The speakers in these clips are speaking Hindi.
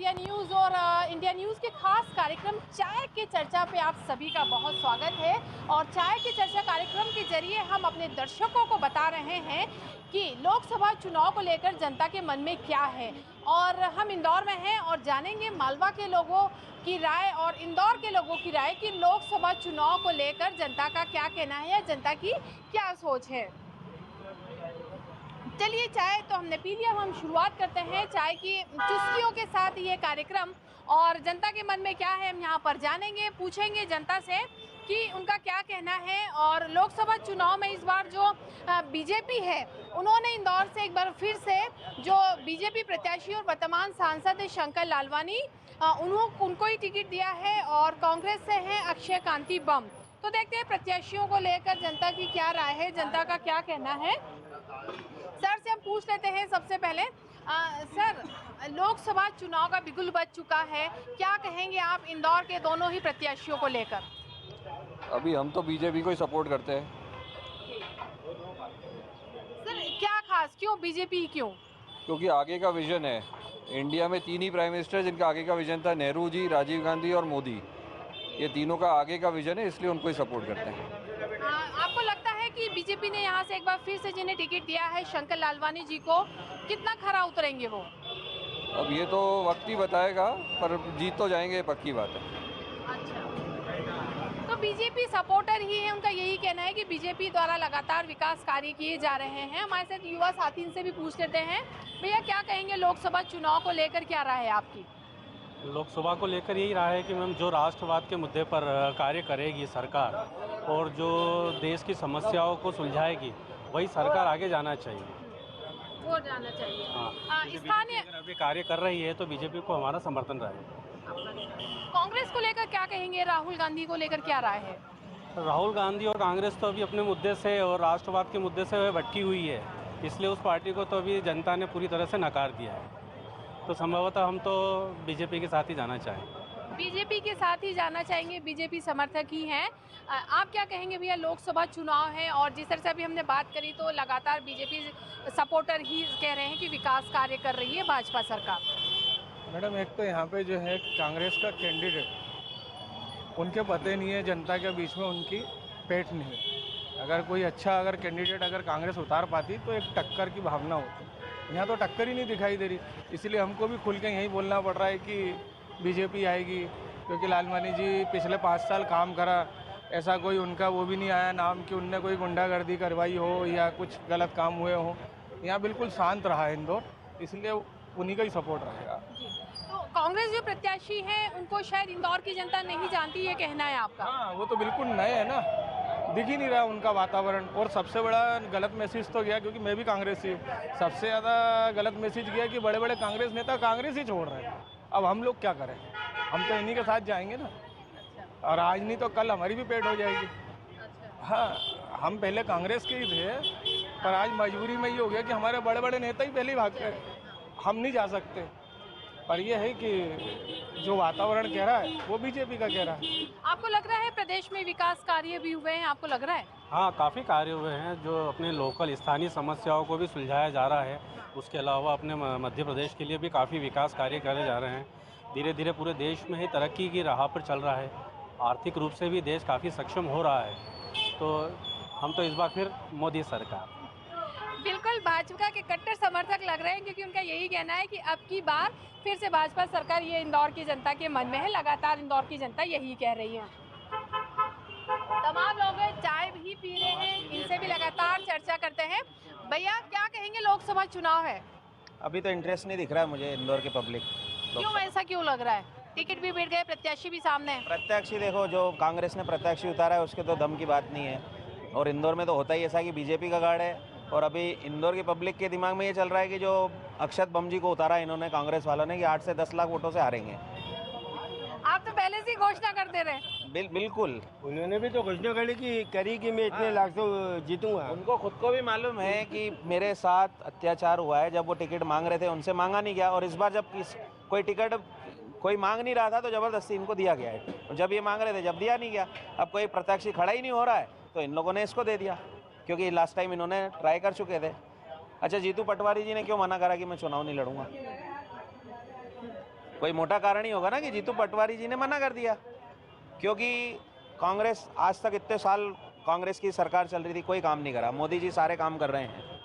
इंडिया न्यूज़ और इंडिया न्यूज़ के खास कार्यक्रम चाय के चर्चा पे आप सभी का बहुत स्वागत है। और चाय के चर्चा कार्यक्रम के जरिए हम अपने दर्शकों को बता रहे हैं कि लोकसभा चुनाव को लेकर जनता के मन में क्या है। और हम इंदौर में हैं और जानेंगे मालवा के लोगों की राय और इंदौर के लोगों की राय कि लोकसभा चुनाव को लेकर जनता का क्या कहना है या जनता की क्या सोच है। चलिए, चाय तो हमने पी लिया, हम शुरुआत करते हैं चाय की चुस्कियों के साथ ये कार्यक्रम। और जनता के मन में क्या है हम यहाँ पर जानेंगे, पूछेंगे जनता से कि उनका क्या कहना है। और लोकसभा चुनाव में इस बार जो बीजेपी है, उन्होंने इंदौर से एक बार फिर से जो बीजेपी प्रत्याशी और वर्तमान सांसद है शंकर लालवानी, उनको ही टिकट दिया है। और कांग्रेस से हैं अक्षय कांति बम। तो देखते हैं प्रत्याशियों को लेकर जनता की क्या राय है, जनता का क्या कहना है। सर से हम पूछ लेते हैं सबसे पहले। सर, लोकसभा चुनाव का बिगुल बज चुका है, क्या कहेंगे आप इंदौर के दोनों ही प्रत्याशियों को लेकर? अभी हम तो बीजेपी को ही सपोर्ट करते हैं। सर, क्या खास, क्यों बीजेपी, क्यों? क्योंकि आगे का विजन है। इंडिया में 3 ही प्राइम मिनिस्टर जिनका आगे का विजन था, नेहरू जी, राजीव गांधी और मोदी। ये तीनों का आगे का विजन है, इसलिए उनको ही सपोर्ट करते हैं। आपको लगता है कि बीजेपी ने यहाँ से एक बार फिर से जिन्हें टिकट दिया है शंकर लालवानी जी को, कितना खरा उतरेंगे वो? अब ये तो वक्त ही बताएगा, पर जीत तो जाएंगे, पक्की बात है। अच्छा, तो बीजेपी सपोर्टर ही है, उनका यही कहना है कि बीजेपी द्वारा लगातार विकास कार्य किए जा रहे हैं। हमारे साथ युवा साथी से भी पूछ लेते हैं। भैया, क्या कहेंगे लोकसभा चुनाव को लेकर, क्या राय है आपकी? लोकसभा को लेकर यही रहा है कि मैम जो राष्ट्रवाद के मुद्दे पर कार्य करेगी सरकार और जो देश की समस्याओं को सुलझाएगी, वही सरकार आगे जाना चाहिए। वो जाना चाहिए। हाँ, स्थानीय अगर अभी कार्य कर रही है तो बीजेपी को हमारा समर्थन रहेगा। कांग्रेस को लेकर क्या कहेंगे, राहुल गांधी को लेकर क्या राय है? राहुल गांधी और कांग्रेस तो अभी अपने मुद्दे से और राष्ट्रवाद के मुद्दे से भटकी हुई है, इसलिए उस पार्टी को तो अभी जनता ने पूरी तरह से नकार दिया है। तो संभवतः हम तो बीजेपी के साथ ही जाना चाहेंगे। बीजेपी के साथ ही जाना चाहेंगे, बीजेपी समर्थक ही हैं। आप क्या कहेंगे भैया, लोकसभा चुनाव है और जिस तरह से अभी हमने बात करी तो लगातार बीजेपी सपोर्टर ही कह रहे हैं कि विकास कार्य कर रही है भाजपा सरकार। मैडम, एक तो यहाँ पे जो है कांग्रेस का कैंडिडेट, उनके पते नहीं है जनता के बीच में उनकी पेठ नहीं है। अगर कोई अच्छा कैंडिडेट अगर कांग्रेस उतार पाती तो एक टक्कर की भावना होती। यहाँ तो टक्कर ही नहीं दिखाई दे रही, इसलिए हमको भी खुल के यही बोलना पड़ रहा है कि बीजेपी आएगी। क्योंकि लालवानी जी पिछले 5 साल काम करा, ऐसा कोई उनका वो भी नहीं आया नाम कि उनने कोई गुंडागर्दी करवाई हो या कुछ गलत काम हुए हो। यहाँ बिल्कुल शांत रहा है इंदौर, इसलिए उन्हीं का ही सपोर्ट रहेगा। तो कांग्रेस जो प्रत्याशी हैं उनको शायद इंदौर की जनता नहीं जानती, ये कहना है आपका? हाँ, वो तो बिल्कुल नए है ना, दिख ही नहीं रहा उनका वातावरण। और सबसे बड़ा गलत मैसेज तो गया, क्योंकि मैं भी कांग्रेस ही हूँ, सबसे ज़्यादा गलत मैसेज गया कि बड़े बड़े कांग्रेस नेता कांग्रेस ही छोड़ रहे हैं। अब हम लोग क्या करें, हम तो इन्हीं के साथ जाएंगे ना। और आज नहीं तो कल हमारी भी पेट हो जाएगी। हाँ, हम पहले कांग्रेस के ही थे, पर आज मजबूरी में ये हो गया कि हमारे बड़े बड़े नेता ही पहले ही भाग गए, हम नहीं जा सकते। पर यह है कि जो वातावरण कह रहा है वो बीजेपी का कह रहा है। आपको लग रहा है प्रदेश में विकास कार्य भी हुए हैं, आपको लग रहा है? हाँ, काफ़ी कार्य हुए हैं जो अपने लोकल स्थानीय समस्याओं को भी सुलझाया जा रहा है। उसके अलावा अपने मध्य प्रदेश के लिए भी काफ़ी विकास कार्य करे जा रहे हैं। धीरे धीरे पूरे देश में ही तरक्की की राह पर चल रहा है। आर्थिक रूप से भी देश काफ़ी सक्षम हो रहा है। तो हम तो इस बार फिर मोदी सरकार। बिल्कुल भाजपा के कट्टर समर्थक लग रहे हैं, क्योंकि उनका यही कहना है कि अब की बार फिर से भाजपा सरकार, ये इंदौर की जनता के मन में है। लगातार इंदौर की जनता यही कह रही है। तमाम लोग चाय भी पी रहे हैं, इनसे भी लगातार चर्चा करते हैं। भैया, क्या कहेंगे, लोकसभा चुनाव है? अभी तो इंटरेस्ट नहीं दिख रहा है मुझे इंदौर के पब्लिक। क्यों, ऐसा क्यों लग रहा है? टिकट भी बैठ गए, प्रत्याशी भी सामने है। प्रत्याशी देखो, जो कांग्रेस ने प्रत्याशी उतारा है उसके तो दम की बात नहीं है। और इंदौर में तो होता ही ऐसा कि बीजेपी का गार्ड है। और अभी इंदौर की पब्लिक के दिमाग में ये चल रहा है कि जो अक्षत बम जी को उतारा इन्होंने कांग्रेस वालों ने, कि 8 से 10 लाख वोटों से हारेंगे। आप तो पहले से ही घोषणा करते रहे। बिल्कुल, उन्होंने भी तो घोषणा करी कि मैं इतने लाख से जीतूंगा। उनको खुद को भी मालूम है कि मेरे साथ अत्याचार हुआ है। जब वो टिकट मांग रहे थे उनसे मांगा नहीं गया, और इस बार जब कोई टिकट कोई मांग नहीं रहा था तो ज़बरदस्ती इनको दिया गया है। जब ये मांग रहे थे जब दिया नहीं गया। अब कोई प्रत्याशी खड़ा ही नहीं हो रहा है तो इन लोगों ने इसको दे दिया, क्योंकि लास्ट टाइम इन्होंने ट्राई कर चुके थे। अच्छा, जीतू पटवारी जी ने क्यों मना करा कि मैं चुनाव नहीं लड़ूंगा? कोई मोटा कारण ही होगा ना कि जीतू पटवारी जी ने मना कर दिया, क्योंकि कांग्रेस आज तक इतने साल कांग्रेस की सरकार चल रही थी, कोई काम नहीं करा। मोदी जी सारे काम कर रहे हैं।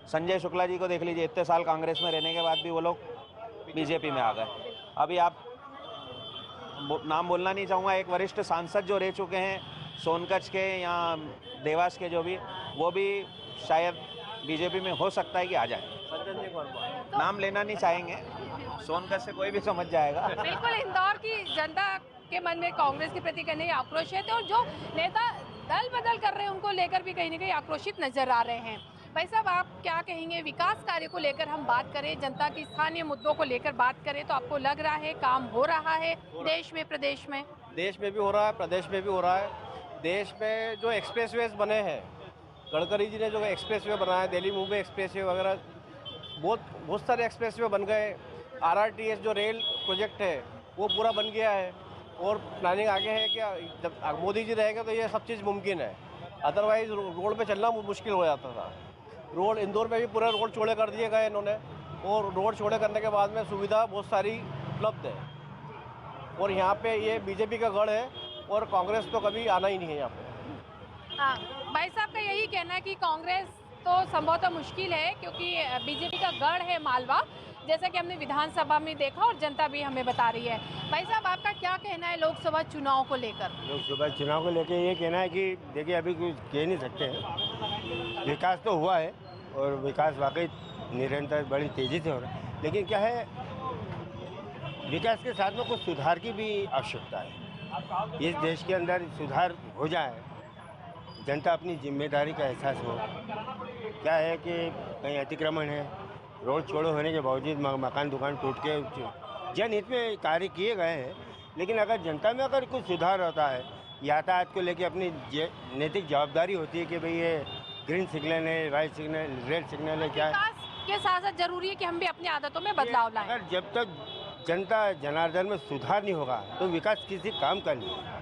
संजय शुक्ला जी को देख लीजिए, इतने साल कांग्रेस में रहने के बाद भी वो लोग बीजेपी में आ गए। अभी आप नाम बोलना नहीं चाहूँगा, एक वरिष्ठ सांसद जो रह चुके हैं सोनकच्छ के या देवास के, जो भी, वो भी शायद बीजेपी में हो सकता है कि आ जाए। नाम लेना नहीं चाहेंगे, सोनकच्छ से कोई भी समझ जाएगा। बिल्कुल, इंदौर की जनता के मन में कांग्रेस के प्रति कहीं आक्रोश है, और जो नेता दल बदल कर रहे हैं उनको लेकर भी कहीं ना कहीं आक्रोशित नजर आ रहे हैं। भाई साहब, आप क्या कहेंगे? विकास कार्य को लेकर हम बात करें, जनता की स्थानीय मुद्दों को लेकर बात करें, तो आपको लग रहा है काम हो रहा है देश में, प्रदेश में? देश में भी हो रहा है, प्रदेश में भी हो रहा है। देश में जो एक्सप्रेसवेज बने हैं, गडकरी जी ने जो एक्सप्रेसवे बनाया, दिल्ली मुंबई एक्सप्रेसवे वगैरह, बहुत सारे एक्सप्रेसवे बन गए। RRTS जो रेल प्रोजेक्ट है वो पूरा बन गया है, और प्लानिंग आगे है कि जब मोदी जी रहेंगे तो ये सब चीज़ मुमकिन है। अदरवाइज रोड पे चलना मुश्किल हो जाता था। रोड इंदौर में भी पूरे रोड चौड़े कर दिए गए इन्होंने, और रोड चौड़े करने के बाद में सुविधा बहुत सारी उपलब्ध है। और यहाँ पे ये बीजेपी का गढ़ है, और कांग्रेस तो कभी आना ही नहीं है यहाँ पे। हाँ, भाई साहब का यही कहना है कि कांग्रेस तो संभवतः मुश्किल है, क्योंकि बीजेपी का गढ़ है मालवा, जैसा कि हमने विधानसभा में देखा और जनता भी हमें बता रही है। भाई साहब, आपका क्या कहना है लोकसभा चुनाव को लेकर? लोकसभा चुनाव को लेकर ये कहना है कि देखिए अभी कुछ कह नहीं सकते हैं। विकास तो हुआ है, और विकास वाकई निरंतर बड़ी तेज़ी से हो रहा है, लेकिन क्या है, विकास के साथ में कुछ सुधार की भी आवश्यकता है। इस देश के अंदर सुधार हो जाए, जनता अपनी जिम्मेदारी का एहसास हो। क्या है कि कहीं अतिक्रमण है, रोड चौड़े होने के बावजूद मकान दुकान टूट के जनहित में कार्य किए गए हैं, लेकिन अगर जनता में अगर कुछ सुधार होता है, यातायात को लेकर अपनी नैतिक जवाबदारी होती है कि भाई ये ग्रीन सिग्नल है, वाइट सिग्नल, रेड सिग्नल है, क्या है। विकास के साथ साथ जरूरी है कि हम भी अपनी आदतों में बदलाव लाएं। अगर जब तक जनता जनार्दन में सुधार नहीं होगा तो विकास किसी काम का नहीं है।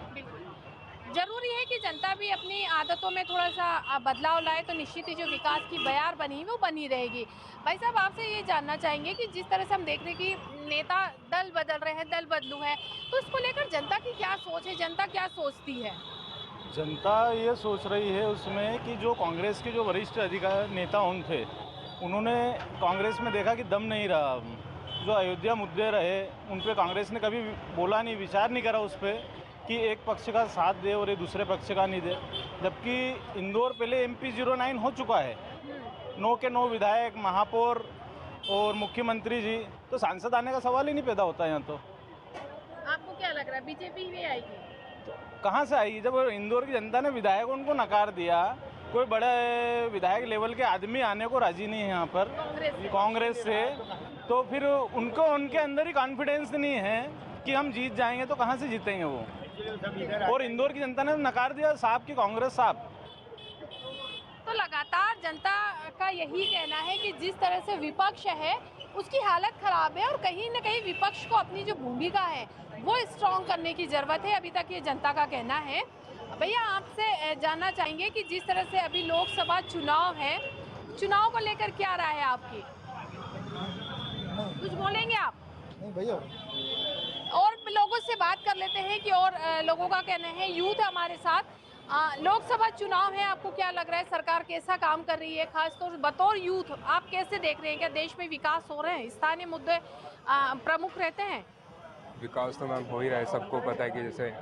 जरूरी है कि जनता भी अपनी आदतों में थोड़ा सा बदलाव लाए, तो निश्चित ही जो विकास की बयार बनी वो बनी रहेगी। भाई साहब, आपसे ये जानना चाहेंगे कि जिस तरह से हम देख रहे हैं कि नेता दल बदल रहे हैं, दल बदलू है, तो इसको लेकर जनता की क्या सोच है, जनता क्या सोचती है? जनता ये सोच रही है उसमें कि जो कांग्रेस के जो वरिष्ठ अधिकारी नेता थे, उन्होंने कांग्रेस में देखा कि दम नहीं रहा। जो अयोध्या मुद्दे रहे उन पर कांग्रेस ने कभी बोला नहीं, विचार नहीं करा उस पर कि एक पक्ष का साथ दे और एक दूसरे पक्ष का नहीं दे। जबकि इंदौर पहले MP 09 हो चुका है, 9 के 9 विधायक, महापौर और मुख्यमंत्री जी, तो सांसद आने का सवाल ही नहीं पैदा होता यहाँ। तो आपको क्या लग रहा है, बीजेपी भी आएगी? कहाँ से आएगी जब इंदौर की जनता ने विधायक उनको नकार दिया? कोई बड़े विधायक लेवल के आदमी आने को राजी नहीं है यहाँ पर कांग्रेस से, तो फिर उनको उनके अंदर ही कॉन्फिडेंस नहीं है कि हम जीत जाएंगे, तो कहाँ से जीतेंगे वो? और इंदौर की जनता ने नकार दिया साहब की कांग्रेस साहब। तो लगातार जनता का यही कहना है कि जिस तरह से विपक्ष है उसकी हालत खराब है, और कहीं न कहीं विपक्ष को अपनी जो भूमिका है वो स्ट्रॉन्ग करने की ज़रूरत है। अभी तक ये जनता का कहना है। भैया, आपसे जानना चाहेंगे कि जिस तरह से अभी लोकसभा चुनाव है, चुनाव को लेकर क्या राय है आपकी? कुछ बोलेंगे आप? नहीं भैया, और लोगों से बात कर लेते हैं कि और लोगों का कहना है। यूथ है हमारे साथ। लोकसभा चुनाव है, आपको क्या लग रहा है, सरकार कैसा काम कर रही है? खासतौर बतौर यूथ आप कैसे देख रहे हैं, क्या देश में विकास हो रहे हैं, स्थानीय मुद्दे प्रमुख रहते हैं? विकास तो मैम हो ही रहा है, सबको पता है कि जैसे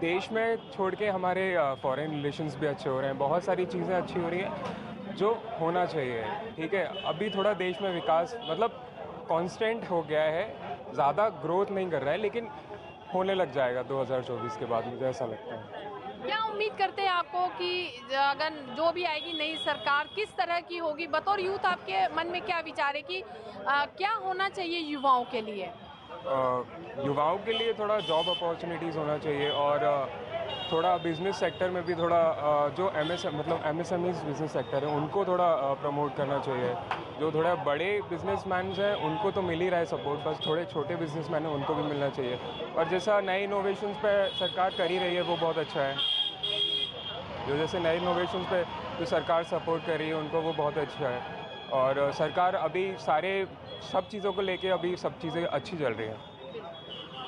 देश में छोड़ के हमारे फॉरेन रिलेशंस भी अच्छे हो रहे हैं, बहुत सारी चीज़ें अच्छी हो रही हैं जो होना चाहिए। ठीक है, अभी थोड़ा देश में विकास मतलब कांस्टेंट हो गया है, ज़्यादा ग्रोथ नहीं कर रहा है, लेकिन होने लग जाएगा 2024 के बाद, मुझे ऐसा लगता है। क्या उम्मीद करते हैं आपको कि अगर जो भी आएगी नई सरकार किस तरह की होगी? बतौर यूथ आपके मन में क्या विचार है कि क्या होना चाहिए युवाओं के लिए? युवाओं के लिए थोड़ा जॉब अपॉर्चुनिटीज़ होना चाहिए, और थोड़ा बिजनेस सेक्टर में भी थोड़ा जो MSMEs बिजनेस सेक्टर है उनको थोड़ा प्रमोट करना चाहिए। जो थोड़ा बड़े बिजनेसमैन हैं उनको तो मिल ही रहा है सपोर्ट, बस थोड़े छोटे बिजनेसमैन हैं उनको भी मिलना चाहिए। और जैसा नए इनोवेशंस पे सरकार कर ही रही है वो बहुत अच्छा है। जो जैसे नए इनोवेशंस पे जो सरकार सपोर्ट कर रही है उनको वो बहुत अच्छा है। और सरकार अभी सारे सब चीज़ों को लेके अभी सब चीज़ें अच्छी चल रही हैं।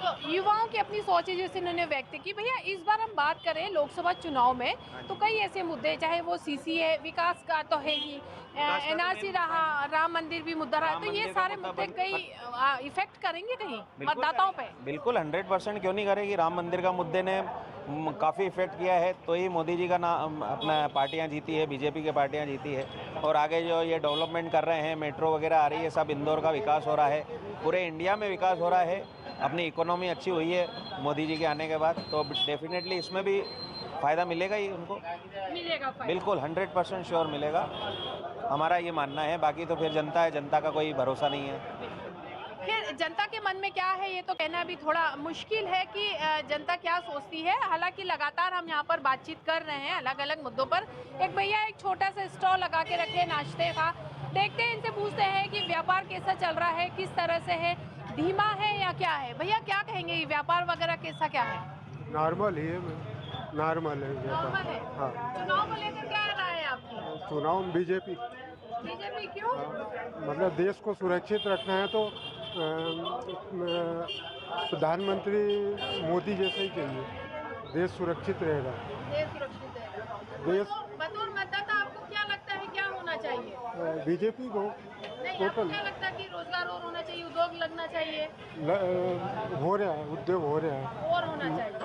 तो युवाओं की अपनी सोचें जैसे इन्होंने व्यक्त की। भैया इस बार हम बात करें लोकसभा चुनाव में तो कई ऐसे मुद्दे, चाहे वो सीसीए, विकास का तो है ही, एनआरसी रहा, राम मंदिर भी मुद्दा रहा, तो ये सारे मुद्दे कई इफेक्ट करेंगे कहीं मतदाताओं पे? बिल्कुल 100% क्यों नहीं करेगी। राम मंदिर का मुद्दे ने काफ़ी इफेक्ट किया है, तो ही मोदी जी का नाम अपना पार्टियां जीती है, बीजेपी की पार्टियां जीती है। और आगे जो ये डेवलपमेंट कर रहे हैं, मेट्रो वगैरह आ रही है, सब इंदौर का विकास हो रहा है, पूरे इंडिया में विकास हो रहा है, अपनी इकोनॉमी अच्छी हुई है मोदी जी के आने के बाद, तो डेफिनेटली इसमें भी फ़ायदा मिलेगा ही उनको, मिलेगा फायदा। बिल्कुल 100% श्योर मिलेगा, हमारा ये मानना है। बाकी तो फिर जनता है, जनता का कोई भरोसा नहीं है। फिर जनता के मन में क्या है ये तो कहना भी थोड़ा मुश्किल है कि जनता क्या सोचती है। हालांकि लगातार हम यहाँ पर बातचीत कर रहे हैं अलग अलग मुद्दों पर। एक भैया एक छोटा सा स्टॉल लगा के रखे नाश्ते का, देखते हैं, इनसे पूछते हैं कि व्यापार कैसा चल रहा है, किस तरह से है, धीमा है या क्या है। भैया क्या कहेंगे, ये व्यापार वगैरह कैसा क्या है? नॉर्मल ही है, नॉर्मल है नॉर्मल है। हाँ। चुनाव को लेकर क्या राय है आपकी? चुनाव में बीजेपी, क्यों? मतलब देश को सुरक्षित रखना है तो प्रधानमंत्री मोदी जैसे ही चाहिए, देश सुरक्षित रहेगा। देश सुरक्षित है। देश बतौर मतदाता आपको क्या लगता है क्या होना चाहिए? बीजेपी को नहीं, आपको क्या लगता है कि रोजगार और होना चाहिए, उद्योग लगना चाहिए? हो रहा है, उद्योग हो रहा है, और होना चाहिए,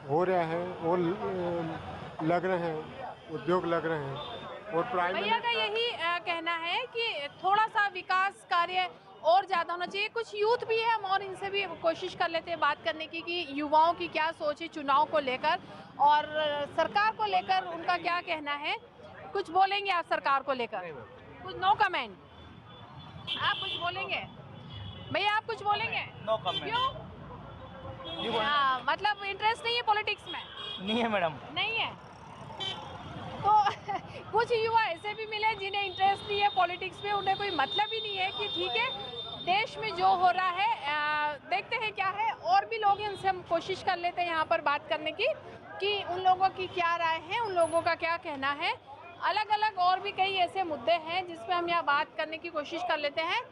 हो रहा है, और लग रहे हैं, उद्योग लग रहे हैं। और भैया का यही कहना है कि थोड़ा सा विकास कार्य और ज़्यादा होना चाहिए। कुछ यूथ भी है, हम और इनसे भी कोशिश कर लेते हैं बात करने की कि युवाओं की क्या सोच है चुनाव को लेकर और सरकार को लेकर उनका क्या कहना है। कुछ बोलेंगे आप सरकार को लेकर? कुछ नो कमेंट। आप कुछ बोलेंगे भैया? आप कुछ बोलेंगे? No comment. क्यों? हाँ, मतलब इंटरेस्ट नहीं है पॉलिटिक्स में? नहीं है मैडम। नहीं है तो कुछ युवा ऐसे भी मिले जिन्हें इंटरेस्ट नहीं है पॉलिटिक्स में, उन्हें कोई मतलब ही नहीं है कि ठीक है देश में जो हो रहा है देखते हैं क्या है। और भी लोग हैं, उनसे हम कोशिश कर लेते हैं यहाँ पर बात करने की कि उन लोगों की क्या राय है, उन लोगों का क्या कहना है। अलग अलग और भी कई ऐसे मुद्दे हैं जिस पे हम यहाँ बात करने की कोशिश कर लेते हैं।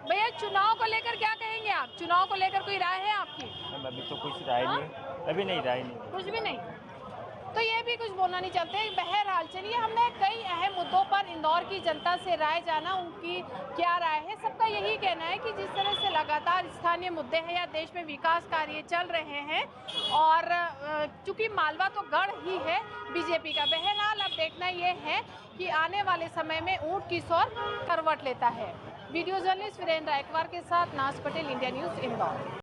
भैया चुनाव को लेकर क्या कहेंगे आप? चुनाव को लेकर कोई राय है आपकी? अभी तो कुछ राय नहीं है, अभी नहीं राय नहीं, कुछ भी नहीं, तो ये भी कुछ बोलना नहीं चाहते। बहरहाल चलिए, हमने कई अहम मुद्दों पर इंदौर की जनता से राय जाना, उनकी क्या राय है। सबका यही कहना है कि जिस तरह से लगातार स्थानीय मुद्दे हैं या देश में विकास कार्य चल रहे हैं और चूंकि मालवा तो गढ़ ही है बीजेपी का। बहरहाल अब देखना ये है कि आने वाले समय में ऊंट किस ओर करवट लेता है। वीडियो जर्नलिस्ट वीरेंद्र रायकवार के साथ नाज पटेल, इंडिया न्यूज़, इंदौर।